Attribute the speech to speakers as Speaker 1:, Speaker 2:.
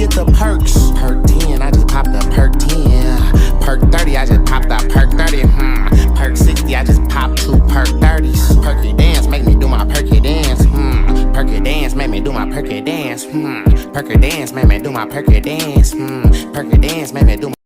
Speaker 1: get the perks. Perk 10, I just popped the perk 10. Perk 30, I just popped the perk 30. Perk 60, I just popped 2 perk 30s. Perky dance, make me do my perky dance. Perky dance, make me do my perky dance. Perky dance, make me do my perky dance. Perky dance, make me do